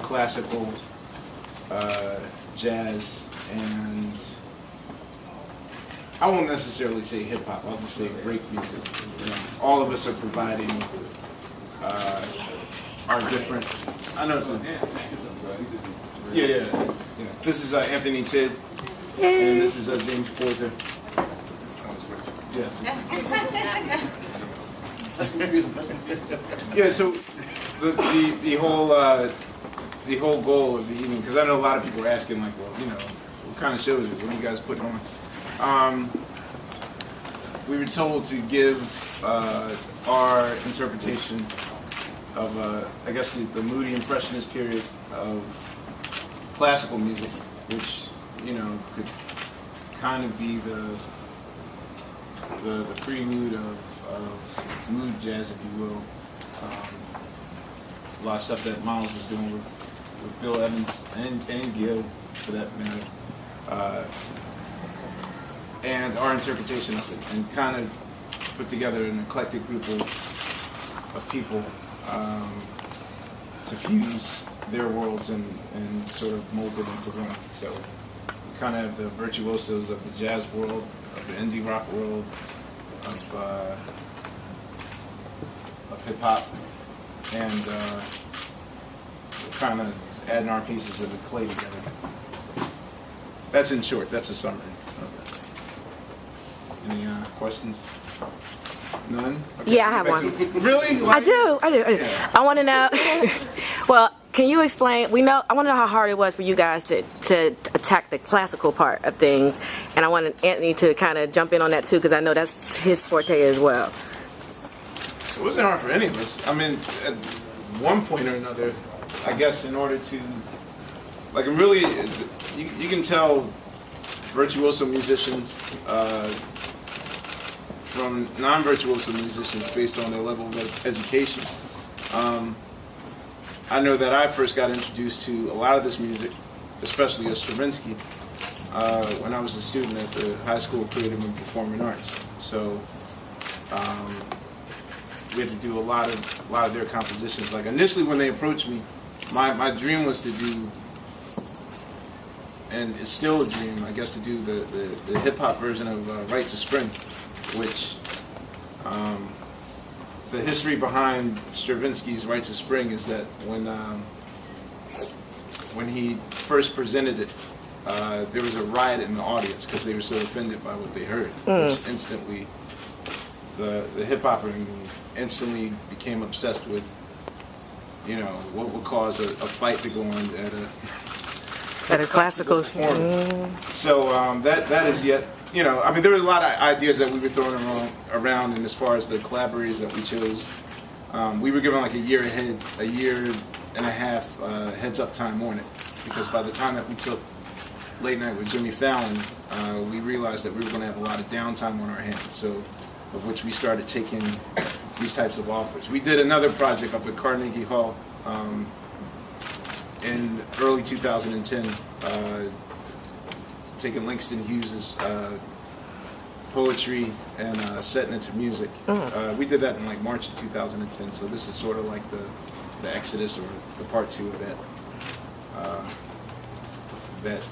classical, jazz, and I won't necessarily say hip hop. I'll just say break music. You know, all of us are providing our different. I know it's a, yeah. This is Anthony Tidd, and this is James Poyser. Yes. That's confusing. Yeah. So the whole goal of the evening, because I know a lot of people are asking, like, well, you know, what kind of show is it? What are you guys putting on? We were told to give our interpretation of, I guess, the moody impressionist period of classical music, which, you know, could kind of be the prelude of mood jazz, if you will. A lot of stuff that Miles was doing with Bill Evans and Gil, for that matter. And our interpretation of it, and kind of put together an eclectic group of people to fuse their worlds and sort of mold it into one. So we kind of have the virtuosos of the jazz world, of the indie rock world, of hip hop, and kind of adding our pieces of the clay together. That's in short. That's a summary. Any questions? None? Okay. Yeah, I have one. Really? Like, I do. Yeah. I want to know. Well, can you explain? I want to know how hard it was for you guys to attack the classical part of things, and I wanted Anthony to kind of jump in on that too, because I know that's his forte as well. It wasn't hard for any of us. I mean, at one point or another, I guess, in order to, like, really, you can tell virtuoso musicians from non-virtuoso musicians based on their level of education. I know that I first got introduced to a lot of this music, especially Stravinsky, when I was a student at the High School of Creative and Performing Arts. So we had to do a lot of their compositions. Like, initially when they approached me, my dream was to do, and it's still a dream, I guess, to do the hip-hop version of Rites of Spring, which the history behind Stravinsky's Rites of Spring is that when he first presented it, there was a riot in the audience because they were so offended by what they heard, which instantly, the hip-hopper in me instantly became obsessed with, you know, what would cause a fight to go on at a classical performance. So that is yet, you know, I mean, there were a lot of ideas that we were throwing around, and as far as the collaborators that we chose, we were given like a year and a half heads up time on it, because by the time that we took Late Night with Jimmy Fallon, we realized that we were going to have a lot of downtime on our hands, so of which we started taking these types of offers. We did another project up at Carnegie Hall in early 2010, taking Langston Hughes's poetry and setting it to music. We did that in like March of 2010, so this is sort of like the exodus, or the part two of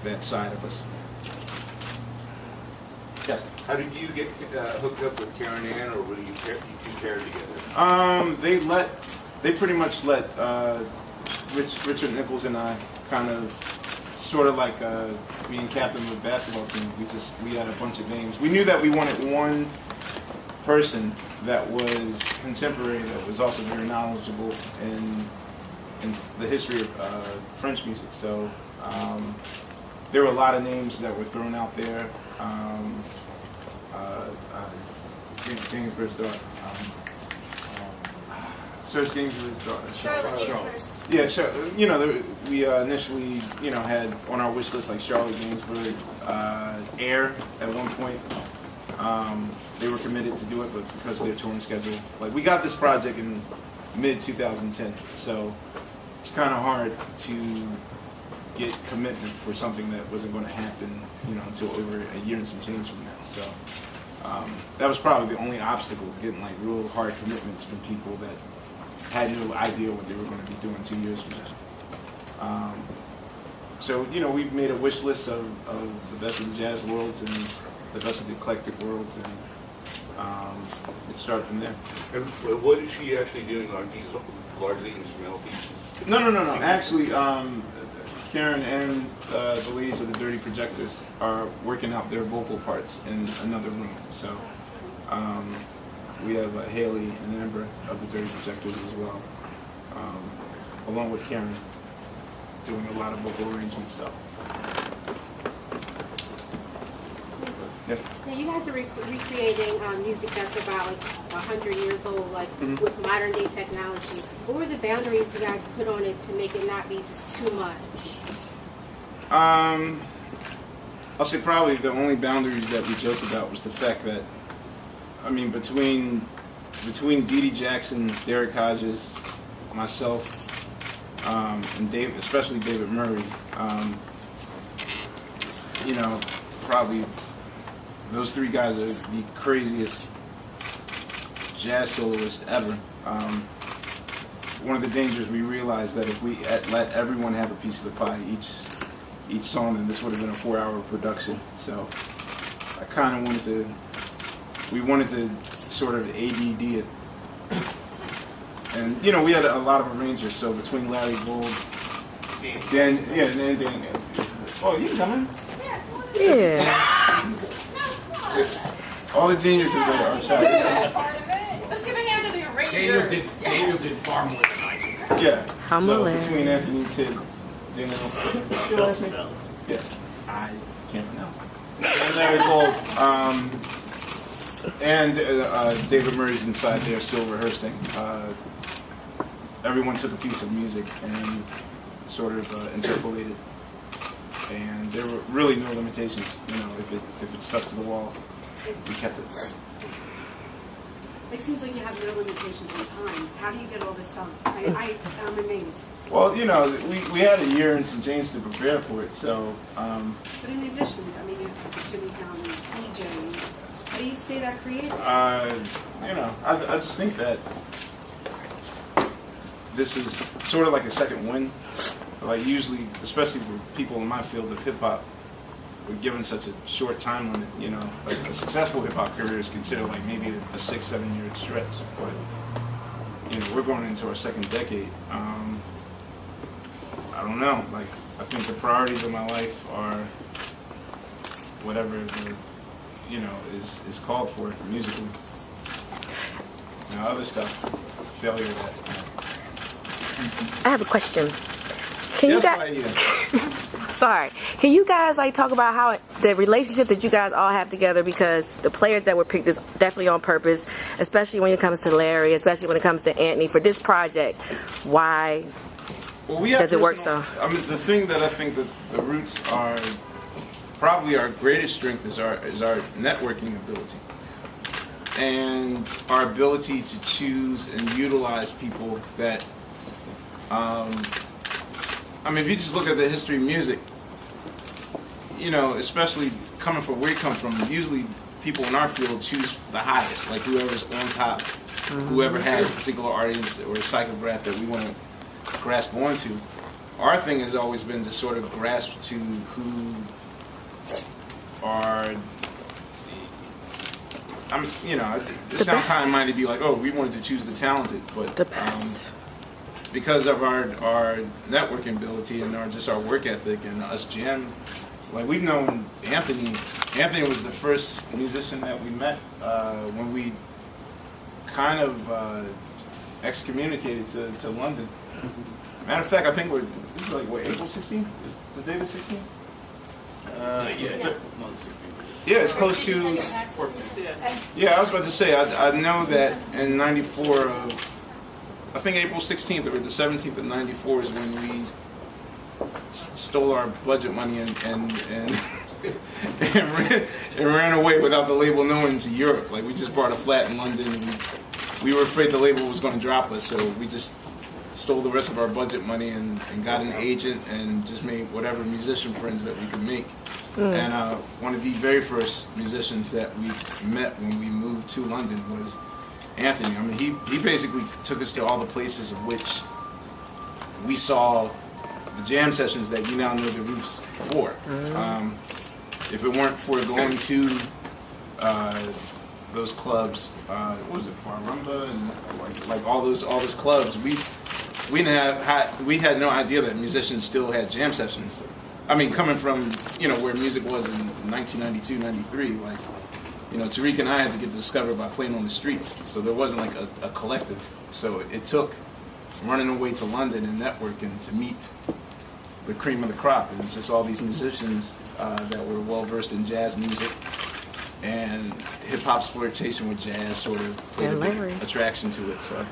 that side of us. Yes. How did you get hooked up with Karen Ann, or were you two paired together? They pretty much let Richard Nichols and I kind of, sort of like being captain of the basketball team. We had a bunch of names. We knew that we wanted one person that was contemporary, that was also very knowledgeable in the history of French music. So there were a lot of names that were thrown out there. James Bird's daughter. Serge Gainsbourg's daughter. Charlotte. Yeah, you know, we initially, you know, had on our wish list like Charlotte Gainsbourg, Air at one point. They were committed to do it, but because of their touring schedule, like, we got this project in mid-2010, so it's kind of hard to get commitment for something that wasn't going to happen, you know, until over a year and some change from now. So that was probably the only obstacle, getting like real hard commitments from people that had no idea what they were going to be doing 2 years from now. So, you know, we've made a wish list of the best of the jazz worlds and the best of the eclectic worlds, and it started from there. And what is she actually doing? Are these largely instrumental pieces? No. Actually, Karen and the ladies of the Dirty Projectors are working out their vocal parts in another room. So we have Haley and Amber of the Dirty Projectors as well, along with Karen, doing a lot of vocal arrangement stuff. Yes? Now you guys are recreating music that's about like 100 years old, like with modern day technology. What were the boundaries you guys put on it to make it not be just too much? I'll say probably the only boundaries that we joked about was the fact that, I mean, between Dee Dee Jackson, Derek Hodges, myself, and Dave, especially David Murray, you know, probably those three guys are the craziest jazz soloists ever. One of the dangers we realized that if we let everyone have a piece of the pie each song, then this would have been a 4-hour production. So I kind of wanted to sort of ADD it. And, you know, we had a lot of arrangers, so between Larry Gold, Dan. Oh, you coming? Yeah. All the geniuses are shot. Let's give a hand to the arranger. Daniel did far more than I did. Yeah. I'm so Larry. between Anthony, Tid, Daniel, yeah, I can't pronounce. And Larry Gold, and David Murray's inside there still rehearsing. Everyone took a piece of music and sort of interpolated, and there were really no limitations. You know, if it stuck to the wall, we kept it. It seems like you have no limitations on time. How do you get all this done? I'm amazed. Well, you know, we had a year in St. James to prepare for it, so. But in addition, I mean, you have Jimmy Fallon, DJ. How do you stay that creative? You know, I just think that this is sort of like a second win. Like usually, especially for people in my field of hip hop, we're given such a short time limit. You know, like a successful hip hop career is considered like maybe a 6-7 year stretch, but you know, we're going into our second decade. I don't know. Like, I think the priorities of my life are whatever the, you know, is called for musically. Now, other stuff, failure of that. I have a question. Can Yes, you guys? Laiyasworld. Sorry. Can you guys like talk about how the relationship that you guys all have together? Because the players that were picked is definitely on purpose, especially when it comes to Larry, especially when it comes to Anthony for this project. Why does it work so? I mean, the thing that I think that the roots are probably our greatest strength is our networking ability and our ability to choose and utilize people that. I mean, if you just look at the history of music, you know, especially coming from where we come from, usually people in our field choose the highest, like whoever's on top, whoever has a particular audience or a psychograph that we want to grasp onto. Our thing has always been to sort of grasp to who are, you know, it sounds high-minded to be like, oh, we wanted to choose the talented, but The best. because of our networking ability and our work ethic and us jam, like we've known Anthony. Anthony was the first musician that we met when we kind of excommunicated to London. Matter of fact, I think this is like what, April 16th? Is the date of 16th? Yeah, it's close to. Yeah, I was about to say. I know that in '94 I think April 16th or the 17th of '94 is when we stole our budget money and ran away without the label knowing to Europe. Like, we just bought a flat in London. And we were afraid the label was going to drop us, so we just stole the rest of our budget money and got an agent and just made whatever musician friends that we could make. And one of the very first musicians that we met when we moved to London was Anthony. I mean, he basically took us to all the places of which we saw the jam sessions that you now know the roots for. If it weren't for going to those clubs, what was it, Barumba and like all those clubs, we had no idea that musicians still had jam sessions. I mean, coming from, you know, where music was in 1992, 93, like, you know, Tariq and I had to get discovered by playing on the streets. So there wasn't like a collective. So it took running away to London and networking to meet the cream of the crop. And just all these musicians that were well versed in jazz music, and hip hop's flirtation with jazz sort of played a big attraction to it. So